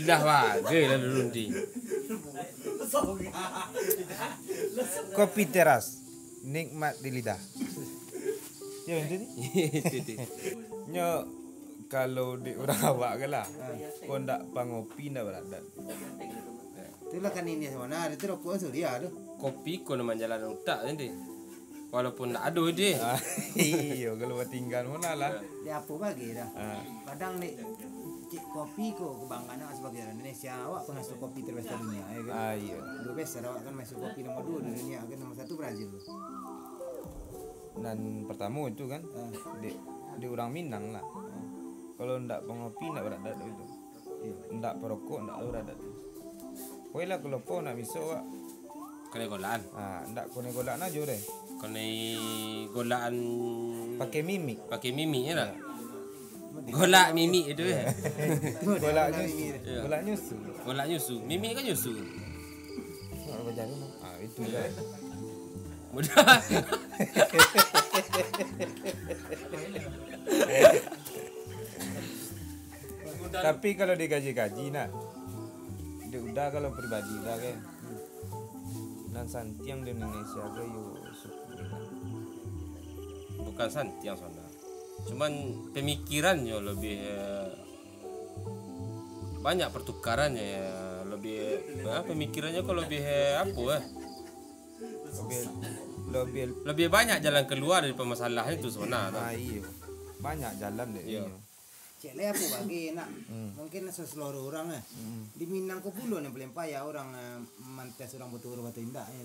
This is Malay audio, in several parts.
lidah wae lah dulu ndi. Kopi teras nikmat di lidah. Ya itu nih. Nyo kalau di orang awak ke lah. Kau ndak pangopi ndak beradat. Itulah kan ini sebenarnya itu rokok itu dia tuh. Kopi ko nama jalan utak nanti. Walaupun ndak ada dia. Iya kalau tinggal mana lah. Dia apa bagi dah. Kadang nih cik kopi ko kebanggaan sebagai orang Indonesia awak pengasuh kopi terbesar dunia ya kan. Iya. Dua besar awak kan masuk kopi nomor 2 di dunia kan nomor 1 Brazil. Dan pertama itu kan di orang Minang lah. Kalau ndak pengopi ndak beradat itu. Ndak perokok ndak beradat. Kowe lah kalau po nak miso wak. Kene golaan. Ndak kone golaan aja deh. Kene golaan Pakai mimik. pakai mimi ya lah. Golak mimi itu ya. Golak nyusu. Golak nyusu. Mimi kan nyusu. Apa jadi no? Itu dah. Mudah. Tapi kalau digaji-gaji nak, dia udah kalau pribadi dah kan. Dan santiang di Indonesia ke yo syukur. Bukan santiang sana. Cuman pemikirannya lebih banyak pertukarannya ya. Lebih pemikirannya kok lebih apa lebih banyak jalan keluar dari permasalahan itu sana. Iya. Banyak jalan deh. Iya. Cek le apa bagi nak. Mungkin seluruh orang di Minang ko pulo nih paling payah orang mantes orang betul batu indah ya.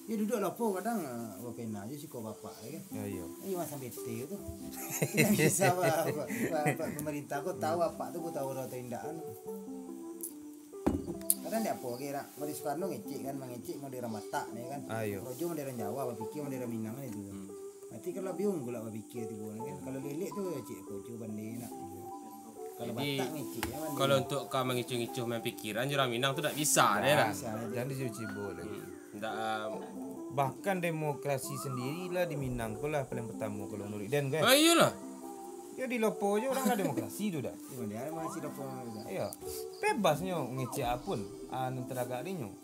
Ya duduk lopo kadang bapena aja sih kok bapak ya kan. Iya. Ini masa bete itu. Tidak bisa Pak pemerintah kok tahu apa tuh tahu batu indahan. Kadang dia apa kira mau di Soekarno ngecek kan mengecek mau di Ramata nih kan. Rojo mau di Jawa pikir mau di Minang itu. Nanti kalau biung gula pikir itu kan. Kalau lele tuh cek kojo banding nak. Kalau Batak ngecek ya banding. Kalau untuk kau mengicu-ngicu main pikiran orang Minang tu tak bisa deh lah. Jangan dicuci boleh. Ndak Bahkan demokrasi sendirilah di Minang lah paling pertama kalau menurut Dan kan. iyalah. Ya di Lopo aja orang ada demokrasi tu dah. Dia masih lopo. Iya. Bebasnya ngecek apun anu teraga rinyo.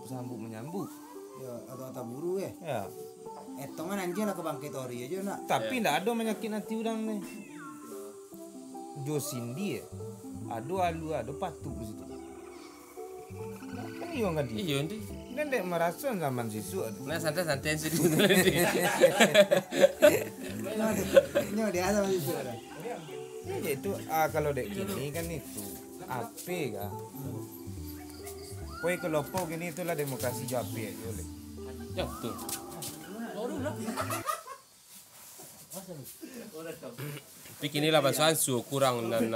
Sambut menyambut. Ya atau buru ya. Ya. Etongan anjing lah ke bangkit ori aja nak. Tapi ndak ada menyakit hati orang nih. Jo Cindy ya. Ada patuk di situ. Kan iya enggak dia. Iya nanti. Dan dek merasa zaman sisu. Nah santai-santai sedih nanti. Nyo dia sama itu ada. Ya itu kalau dek gini kan itu ape kah? Kowe ke Lopo gini itulah demokrasi jo ape aja boleh. Ya betul. Pikinilah bahasa Ansu kurang dan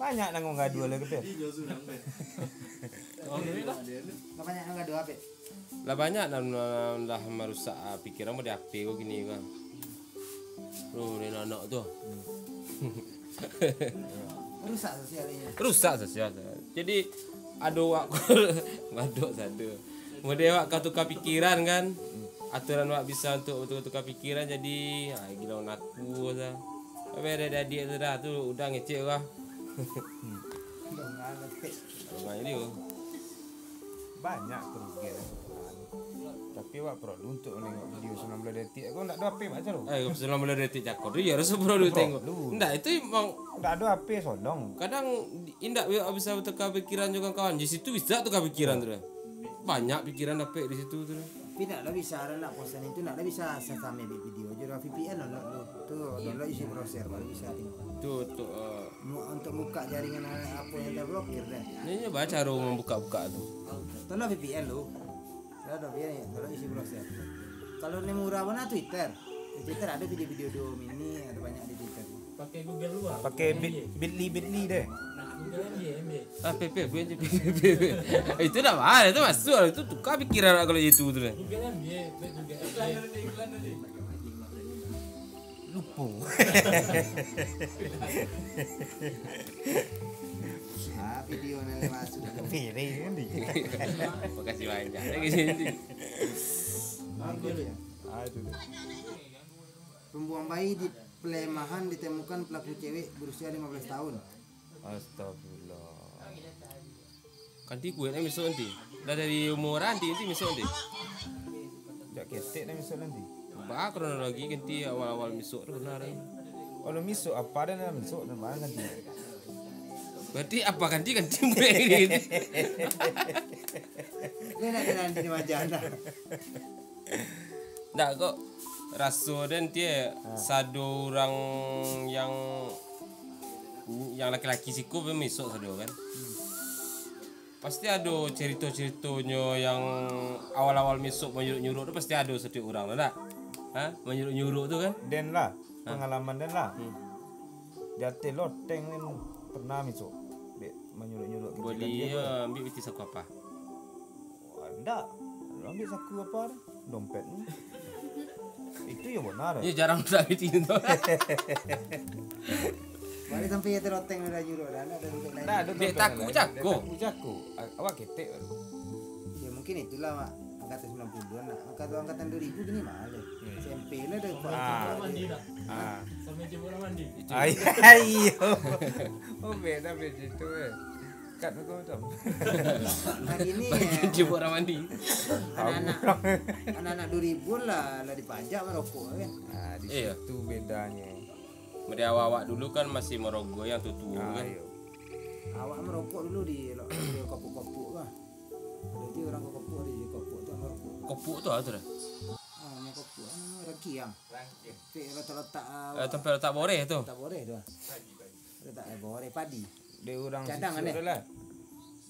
Banyak nang ngadu lagi pe. Banyak enggak ada apa. lah banyak dan dah merusak pikiran mau diapi kok gini kan. Ni anak tu. Rusak sosialnya. Rusak sosial. Jadi aduh aku ngaduk satu. Kemudian wak kau tukar pikiran kan. Aturan wak bisa untuk tukar pikiran jadi gila ngaku sah. Tapi ada dia tu dah tu udah ngecek lah. Orang ini Banyak kerugian. Tapi wak perlu untuk nengok video 19 detik. Kau ndak ada HP baca lu. 19 detik cakap tu ya rasa perlu tengok. Ndak itu memang Ndak ada HP sodong. kadang indak bisa tukar pikiran juga kawan. Di situ bisa tukar pikiran tu dah. Banyak pikiran dapat di situ tu dah. Tapi nak lah bisa ada nak posan itu nak lah bisa sampai video aja VPN download tu download isi browser baru bisa tengok. Tu Untuk buka jaringan apa yang terblokir dah. ni baca cara membuka-buka tu. Download VPN lu. Ya VPN ya, download isi browser. Kalau ni murah mana Twitter. Di Twitter ada video-video 2 mini ada banyak di Twitter. Pakai Google luar. Pakai Bitly deh. Google MB. PP itu dah mahal itu masuk itu tukar pikiran kalau itu tu dah. Google MB, Google MB. Lupa. Video nanti masuk. Pilih kan di. Makasih banyak. Lagi sini. Aduh. Pembuang bayi di Pelemahan ditemukan pelaku cewek berusia 15 tahun. Astagfirullah. Kanti kuat misuk nanti. Dah dari umur nanti misuk nanti. Jak ketek dah misuk nanti. Ba kronologi kanti awal-awal misuk tu benar. Kalau misuk apa dan misuk dan mana nanti? Berarti apa kanti mulai ini. Ini nanti di majana. Ndak kok raso dan dia sado orang yang laki-laki siku misuk sado kan. Pasti ada cerita-ceritanya yang awal-awal misuk menyuruh-nyuruh tu pasti ada setiap orang lah tak? Ha? Menyuruh-nyuruh tu kan? Dan lah, pengalaman dan lah. Jatuh loteng ni pernah misuk. Dek menyuruh-nyuruh kita. Boleh ambil piti saku apa? Enggak. Ambil saku apa dah? Dompet ni. Itu ya benar. Ya jarang nak piti tu. Mari sampai ya teroteng udah juru dah ada untuk lain. Nah, ada Dek takut jago. Jago. Awak ketek baru. Ya mungkin itulah mak. Angkatan 90-an nak. Angkatan 2000 gini mahal deh. SMP lah dah. Orang mandi tak? Sampai jumpa orang mandi. Ayo. Oh beda itu kat kau macam. Nah ini Jumpa orang mandi. anak-anak 2000 lah dipajak merokok kan. Nah, di Iya. situ bedanya. Mesti awak dulu kan masih merogoh yang tua kan. Ayo. Awak merokok dulu di kopuk-kopuk lah. Berarti orang kopuk di kopuk tu merokok. Kopuk tu apa tu dah? Ah, kopuk rakiang. Tapi letak Tempat letak boreh tu. tak boleh tu. Letak boleh padi. Dia orang Cadangan, situ lah.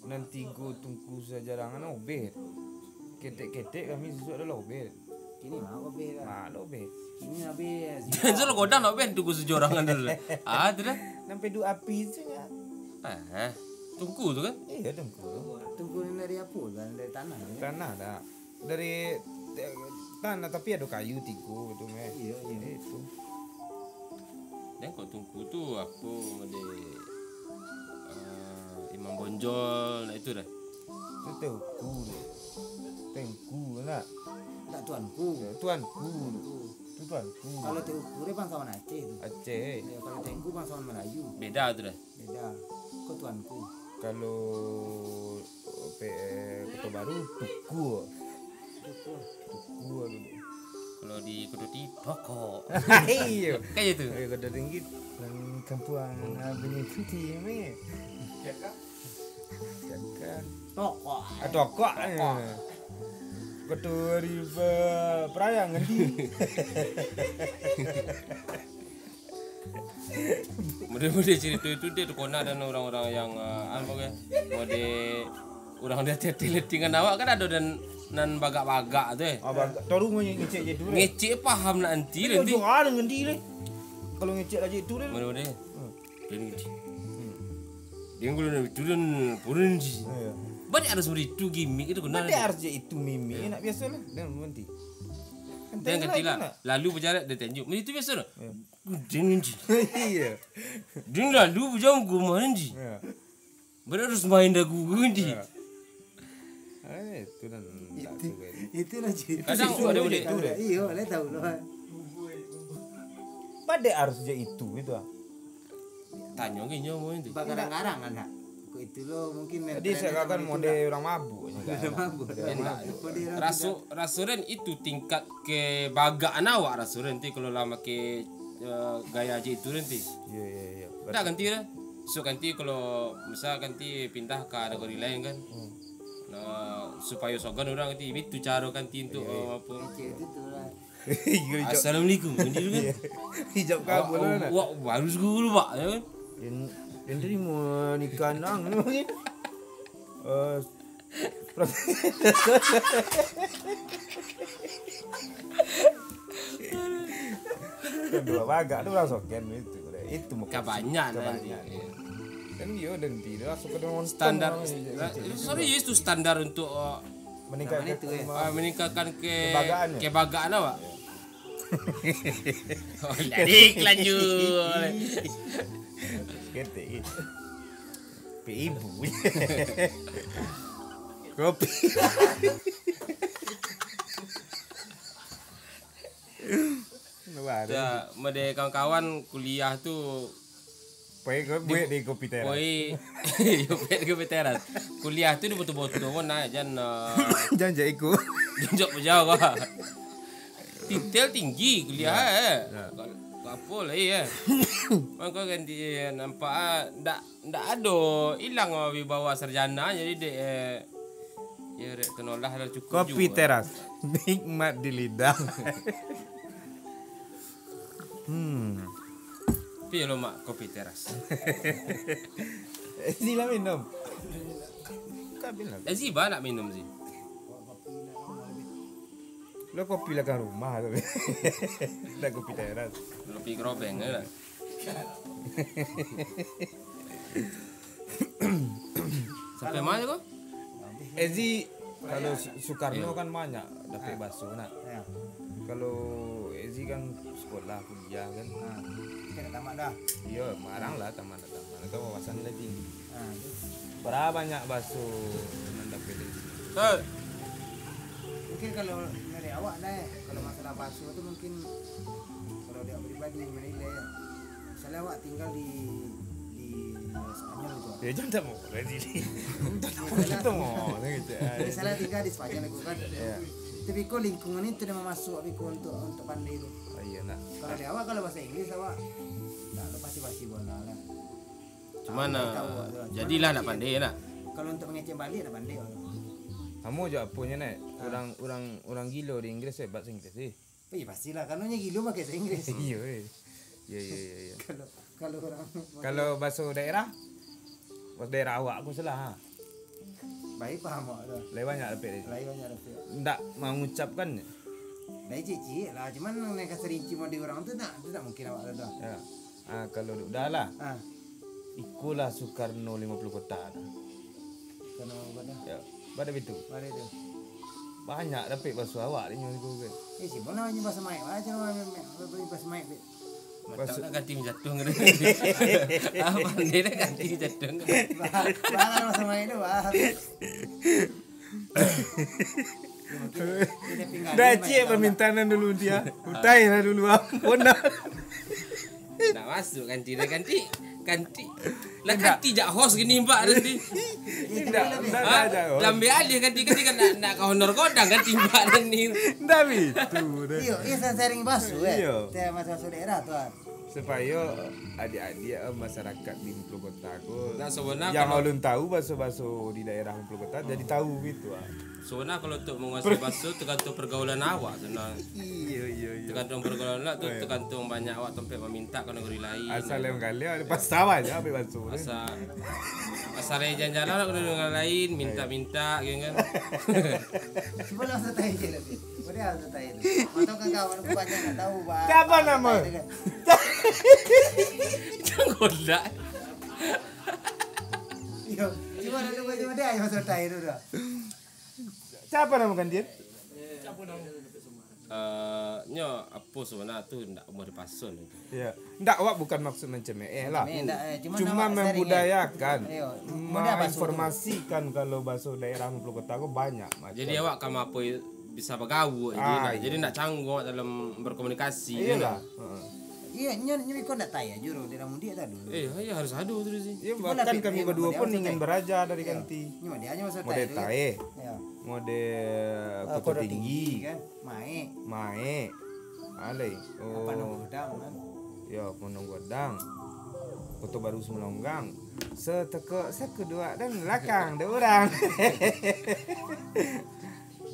Nanti go tungku sejarangan obet. Ketek-ketek kami susuk adalah obet. Kini mah kopi lah. Mak obet. Kini habis. Jangan lo godang nak ben tunggu sejorangan dulu. Ah tu dah. Sampai dua api saja. Tunggu tu kan? Iya tungku. Tunggu dari apa kan dari tanah kan. Tanah dah. Dari tanah tapi ada kayu tiku gitu meh. Iya iya. Itu. Dan kau tunggu tu apa ada Imam Bonjol nah itu dah. Itu tengku. Tengku nak. Tak tuanku. Tuanku. Itu tuanku. Kalau tengku dia bangsawan Aceh tu. Aceh. Ya, kalau tengku bangsawan Melayu. Beda tu dah. Beda. Kau tuanku. Kalau Kota Baru tuku. Tuku dulu. Kalau di Kedoti pokok. Iya. Kayak tu. Kota Tinggi kampuan Benih Putih ni. Cakap. Tokok. Tokok. Kota Riba Perayang nanti. Mode-mode cerita itu dia tu kona dan orang-orang yang apa ke? Mode orang dia teleting dengan awak kan ada dan nan bagak-bagak tu Toru ngecek je tu. Ngecek faham nak nanti nanti. Itu ada nanti le. Kalau ngecek aja itu le. Mode-mode. Dia ngecek. Dia ngulun turun purun ji. Bade harus beritu gimmick itu kena. Nanti harus je itu mimi nak biasa lah. Dan nanti. Dan ketilah lalu berjarak dia tunjuk. Itu biasa lah. Dia ji. Iya. Dia lalu berjam gua ji. Benar harus main dagu ji. Itu dan Itulah cerita. Kadang ada Tahu dah. Iya, boleh tahu lah. pada harus je itu ah. Tanya ke nyomo itu. Bagarang-garang anak. Kau itu lo mungkin. Jadi saya katakan mode orang mabuk. Rasuran itu tingkat ke bagaan awak rasuran nanti kalau lama ke gaya aja itu nanti. Iya. Dah ganti lah. So ganti kalau misal ganti pindah ke negara lain kan. Nah, supaya sogan orang nanti itu cara ganti untuk apa. Assalamualaikum. Ganti dulu kan. Hijab kabul lah. Wah, baru dulu Pak ya kan. Yang tadi mau nikah nang ni mungkin. Dua bagak tu lah soken itu. Itu muka Banyak nanti. Kan dia dan tidak masuk ke dalam Standar. Sorry itu standar untuk meningkatkan kebagaan awak. Oh, jadi lanjut. Ketik. Ibu. Kopi. Ya, mede kawan-kawan kuliah tu Poi kau buat di kopi teras. Poi yo pet ke veteran. Kuliah tu dia betul-betul mana jan Jangan jadi ikut. jauh jauh kah. Titel tinggi kuliah apa lah ya. Maka ganti nampak ndak ada hilang wibawa sarjana jadi dek ya rek tenolah dah cukup Kopi juga. teras. Nikmat di lidah. Tapi lo mak kopi teras. Sila minum. Kau bilang. Ziba nak minum sih. Lo kopi lah kan rumah tu. Dah kopi teras. Lo pergi gerobeng lah. Sampai mana kau? Ezi kalau Soekarno kan banyak dapat bakso nak. Ya. Kalau Ezi kan sekolah kuliah kan. Kita tamat dah. Iya, marang lah taman. Itu wawasan lagi tinggi. Tu. Berapa banyak bakso yang dapat Ezi? Tuh. Mungkin kalau dari awak dah, kalau masalah bakso tu mungkin kalau dia pribadi menilai, misalnya awak tinggal di Spanyol itu. Ya jangan tak mau Ezi. Kita mau gitu. Misalnya tinggal di Spanyol itu kan. Ya. Tapi kau lingkungan itu dia masuk Biko untuk pandai itu. Oh iya nak. Kalau di awak kalau bahasa Inggris awak, tak lo pasti bola lah. Cuman jadilah nak pandai nak. Kalau untuk mengecek balik nak pandai. Kamu juga punya nek orang gila di Inggris bahasa Inggris sih. Iya pastilah, kalau nya gila pakai bahasa Inggris. Iya. Iya. Kalau orang Kalau bahasa daerah awak aku salah ha. baik paham awak tu. Lebih banyak dapat Ezi. Lain banyak dapat. Ndak mengucapkan. Dah cici lah, cuman nak serinci mau di orang tu tak mungkin awak ada. Ya. Kalau dah lah. Ah, Ikulah Soekarno 50 kota. kalau pada Ya. Pada itu. pada tu. Banyak dapat bahasa awak ni Google. Si mana hanya bahasa Melayu aja orang bahasa Melayu. Mantap nak ganti jatuh ngene. Apa pandai nak ganti jatuh ngene. Bahasa bahasa Melayu tu bah. Dah cik permintaan dulu dia. Utai lah dulu ampun dah. Nak masuk ganti. Lah ganti jak host gini mbak nanti. Dah. Lambe alih ganti kan nak kau honor kodang ganti mbak nanti. Dah itu. Iyo, sering basu Iyo. Teh masuk daerah tuan. Supaya adik-adik masyarakat di Pulau Kota aku Nah sebenarnya yang kalau belum tahu bahasa-bahasa di daerah Pulau Kota jadi tahu gitu. sebenarnya kalau untuk menguasai bahasa tergantung pergaulan awak sebenarnya. Iya. Tergantung pergaulan awak tu tergantung banyak awak tempat meminta ke negeri lain. Asal yang kali ada pas sama aja ambil bahasa. Asal jalan-jalan ke negeri lain minta-minta gitu kan. Cuba lah saya tanya lebih. Boleh saya tanya tu. Mantap kan kawan aku banyak nak tahu bah. Siapa nama? Jangan godak. Iyo, cuba nak cuba dia yang saya tanya tu dah. Siapa nama kan dia? Nyo apa sebenarnya tu ndak mau dipasun itu. Ya. Ndak awak bukan maksud mencemeh lah. Cuma Cuma membudayakan. Iyo, Menginformasikan kalau bahasa daerah Pulau Kota aku banyak macam. Jadi awak kamu apa bisa bergaul jadi nak canggung dalam berkomunikasi. Iyalah. Iya, nyo kau nak tanya juru di dalam dia tadi. Ya harus ada tu sih. Ya, bahkan kami berdua pun ingin beraja dari ganti. Nyo dia hanya masuk Mode tae, Ya. mode kota tinggi, kan. Mae. mae, alai. Apa nama udang kan? Ya, Pondok Godang. Kota Baru Semelonggang. Sekedua dan belakang ada orang.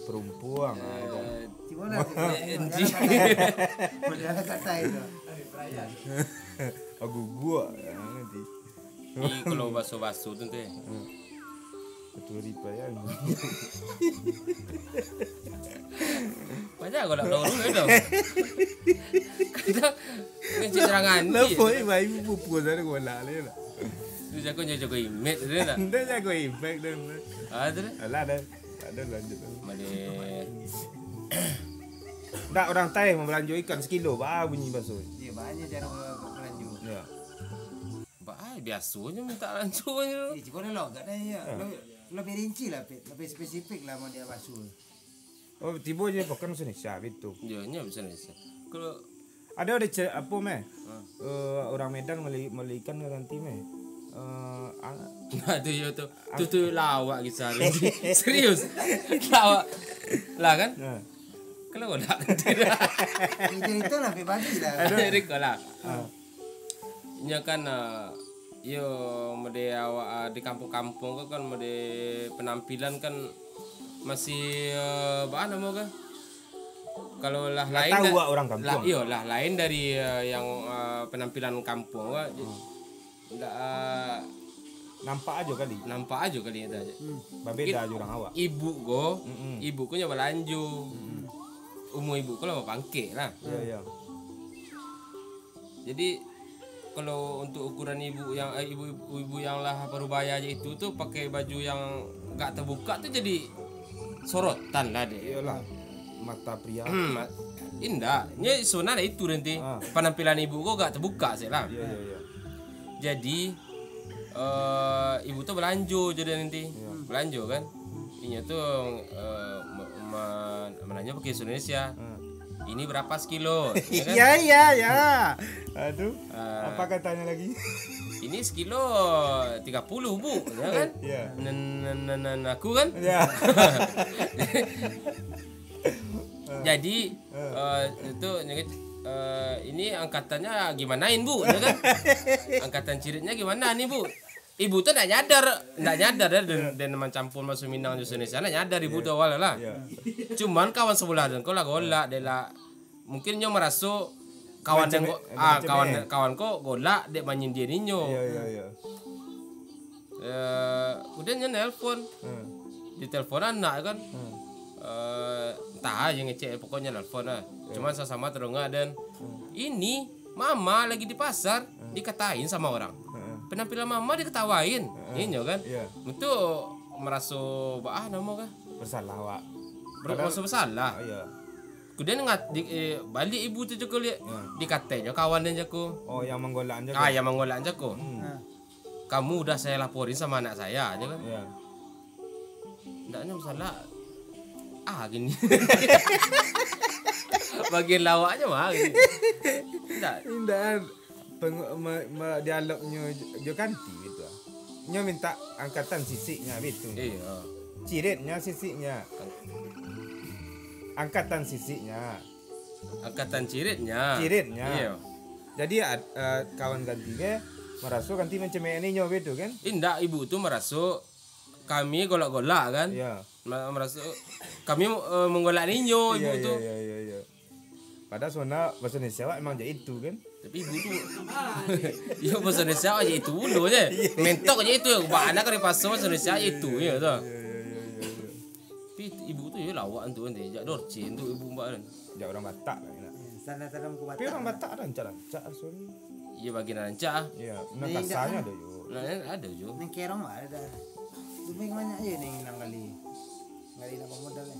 Perempuan ada. Cuba lah. Boleh kata itu. Aku gua nanti. Ini kalau baso-baso tu ya. Ketua Ripayan. Banyak kau nak tahu tu. Kata ngecek serangan. Lepas ini bayi pupu saya gua lah lah. Tu jago image tu lah. Dia jago impact dan. Ada dah. Alah ada lanjut. Made Tak orang Thai membelanjo ikan sekilo, bunyi bakso. Iya, banyak cara berlanjut. Ya. Biasanya minta lanjutnya. Cuba lah agak dah ya. Lebih rinci lah, lebih spesifik lah mau dia basuh. Oh, tiba je pakai bahasa Indonesia itu. Ya, nya bisa Indonesia. Kalau Ada apa meh? Orang Medan beli ikan ganti meh. Nah tu yo tu lawak kisah serius lawak lah kan kalau nak Itu lah pribadi lah. jadi kalau nya kan yo mode awak di kampung-kampung kan mode penampilan kan masih bahan apa kan kalau lah lain tahu orang kampung. iya lah lain dari yang penampilan kampung enggak Nampak aja kali itu aja. Beda aja orang awak. Ibu ko nya balanjo. Umur ibu ko lah pangke lah. Iya. Jadi kalau untuk ukuran ibu yang lah parubaya aja itu tuh pakai baju yang enggak terbuka tuh jadi sorotan lah deh. Iyalah. Mata pria. Indah. Nya sebenarnya itu nanti penampilan ibu ko enggak terbuka sih lah. Iya. Jadi ibu tuh belanjo jadi nanti belanjo kan ini tuh menanya pakai Indonesia ini berapa sekilo ya kan? Iya. Aduh apa katanya lagi? Ini sekilo 30 bu ya kan Iya. Aku kan Ya. jadi itu ini angkatannya gimanain bu ya kan angkatan ciritnya gimana nih bu ibu tuh nggak nyadar dan mencampur masuk Minang Indonesia nggak nyadar ibu tuh awalnya lah cuman kawan sebelah dan kau lah golak dia lah mungkin nyo merasuk kawan yang kawan kok golak dek menyindir ninyo Iya. udah nyo nelpon di telepon anak kan entah aja ngecek pokoknya nelpon lah cuman sama terdengar dan ini mama lagi di pasar dikatain sama orang penampilan mama diketawain ini kan itu merasa nama kah Bersalah awak. merasa bersalah Iya. kemudian balik ibu tu juga lihat dikatanya kawan dan jaku Oh yang menggolak aja. yang menggolak jaku kamu udah saya laporin sama anak saya aja kan Iya. ndaknya masalah gini bagian lawaknya mah gini Indah dialognya jo ganti gitu. Nyo minta angkatan sisiknya gitu. iya Ciritnya sisiknya. Angkatan sisiknya. angkatan ciritnya iya Jadi kawan ganti ke merasuk ganti mencemek ini nyo gitu kan? indah ibu tuh merasuk kami golak-golak kan Iya. merasuk kami menggolak ninyo ibu tuh Iya. Padahal sebenarnya bahasa Indonesia emang jadi itu kan? tapi ibu tuh iya bahasa Indonesia aja itu dulu aja mentok aja itu anak kan di pasar bahasa Indonesia aja itu ya tuh tapi ibu tuh ya lawan tuh nanti jak dorcin tuh ibu mbak kan Ya orang Batak kan enak. Sana-sana muka Tapi Batak. orang Batak rancak soalnya. iya bagian rancak Iya, nah kasarnya ada yo. nah ada juga Neng kerong mah ada. Dumeng banyak aja neng nang kali. Ngali apa modalnya.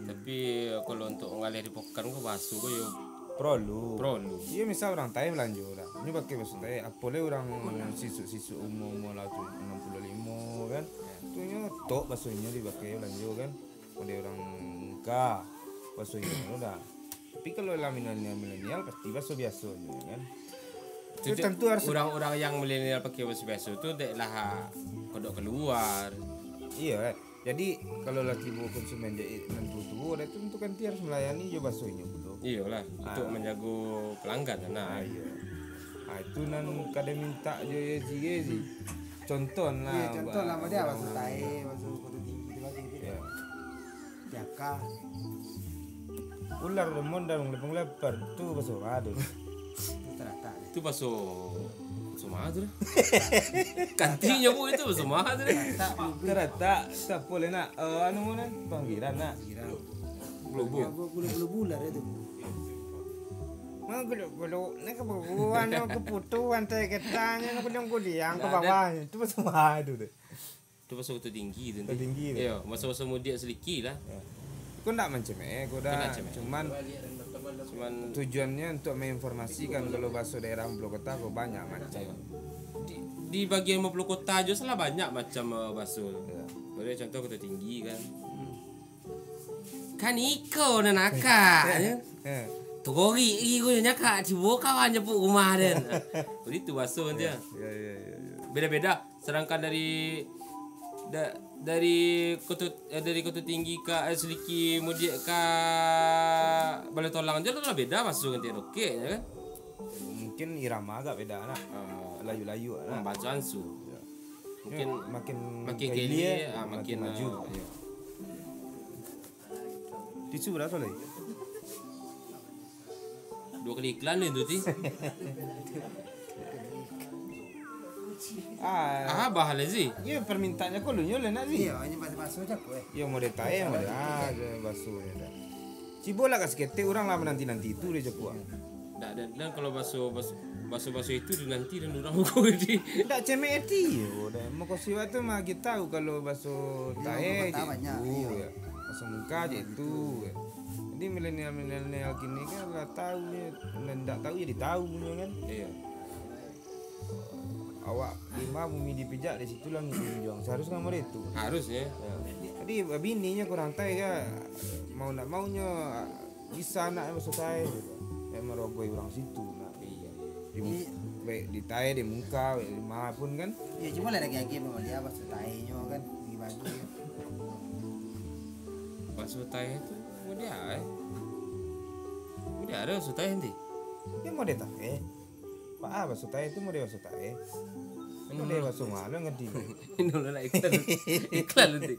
tapi kalau untuk ngalih di pokan kok basuh kok ya Prolu. perlu Iya misal orang Thai belanja orang. Ini pakai bahasa Thai. Apalagi orang sisu umum lah tuh 65 kan. Tuh tok bahasanya dipakai belanja kan. Ada orang muka bahasanya udah. Tapi kalau lah milenial pasti bahasa biasa aja kan. Itu tentu harus orang-orang yang milenial pakai bahasa biasa itu dek lah kodok keluar iya. Jadi kalau lagi bawa konsumen jadi nentu ada itu tentu kan dia harus melayani jo bahasanya betul. iyalah untuk menjaga pelanggan nah Iya. Itu nan kadang minta jo ya sih. Contoh lah. Iya, contoh nama dia masuk tae, masuk kota tinggi itu masih gitu. Ya. Jaka. Ular lemon dan lepung lebar tuh bahasa aduh. Itu terata. itu basuh Sumatera kantinya bu itu Sumatera Ternyata tak boleh nak anu mana panggilan nak. Kira. Bulu-bulu. Bulu bular itu. Mau gulu nak kebuan nak keputuan teh ketanya nak kudang kudiang ke bawah itu bahasa aduh deh. itu basuh itu tinggi itu Tinggi. iya masa-masa mudik sedikit lah Kau ndak mencemek, kau dah cuman tujuannya untuk menginformasikan kalau bakso daerah Pulau Kota kau banyak macam. di bagian Pulau Kota aja salah banyak macam bakso boleh contoh kota tinggi kan Kaniko dan Naka Togori gue nyaka ciboka kawan nyepuk rumah den. Begitu bakso dia. Ya. Beda-beda. Sedangkan dari dari kota tinggi ke seliki mudik ke Balai Tolang aja lah beda bakso nanti oke ya kan. Mungkin irama agak beda lah. Layu-layu lah. Bacaan su. Mungkin makin geli geli makin maju. Iya. Tisu berapa lagi? 2 kali iklan itu ti. Bahala sih. Ya permintaannya kok lu nyole nak sih. Iya, hanya baso aja kok. Ya mau detail mau baso ya. Cibola kas kete orang lama nanti itu dia cepua. Dan kalau baso itu nanti dan orang kau di. Ndak cemeti yo. Mau kau siwa tu mah kita tahu kalau baso tae itu ya. Baso muka aja itu. Jadi milenial kini kan nggak tahu ya, nggak tahu jadi tahu punya kan. Iya. Awak 5 bumi dipijak di situ lah ngujung. Seharusnya nomor itu. Harusnya. Jadi bininya kurang tahu ya mau nak maunya bisa anak masuk tae. Ya merogoi orang situ nak. Iya. Baik di tae di muka, di mana pun kan. Ya cuma ada lagi mau dia baso taenya kan bagi-bagi. Bakso tae itu mudah ada bakso tae nanti. Ya mau dia tae. Pak baso tae itu mau dia baso tae. Mau dia baso mana ngerti. Ini lah iklan nanti.